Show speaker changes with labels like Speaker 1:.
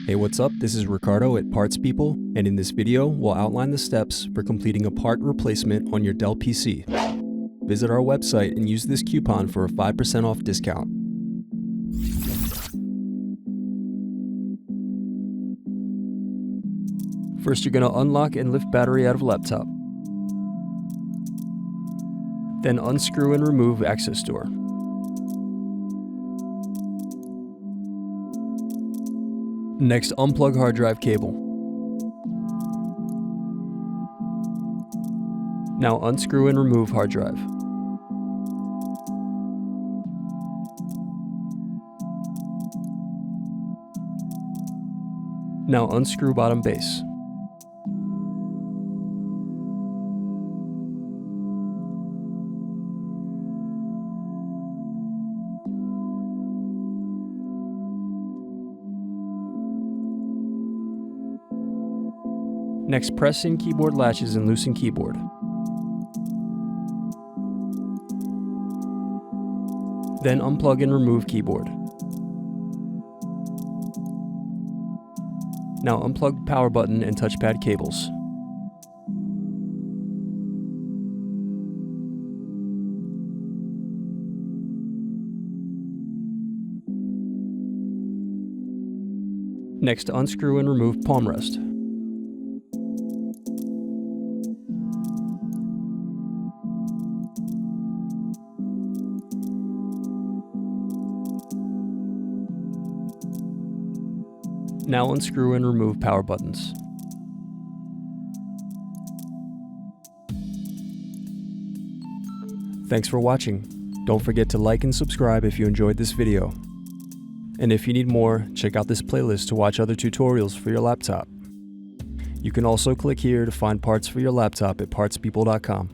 Speaker 1: Hey, what's up? This is Ricardo at Parts People, and in this video, we'll outline the steps for completing a part replacement on your Dell PC. Visit our website and use this coupon for a 5% off discount. First, you're going to unlock and lift battery out of laptop. Then unscrew and remove access door. Next, unplug hard drive cable. Now unscrew and remove hard drive. Now unscrew bottom base. Next, press in keyboard latches and loosen keyboard. Then unplug and remove keyboard. Now unplug power button and touchpad cables. Next, unscrew and remove palm rest. Now unscrew and remove power buttons. Thanks for watching. Don't forget to like and subscribe if you enjoyed this video. And if you need more, check out this playlist to watch other tutorials for your laptop. You can also click here to find parts for your laptop at partspeople.com.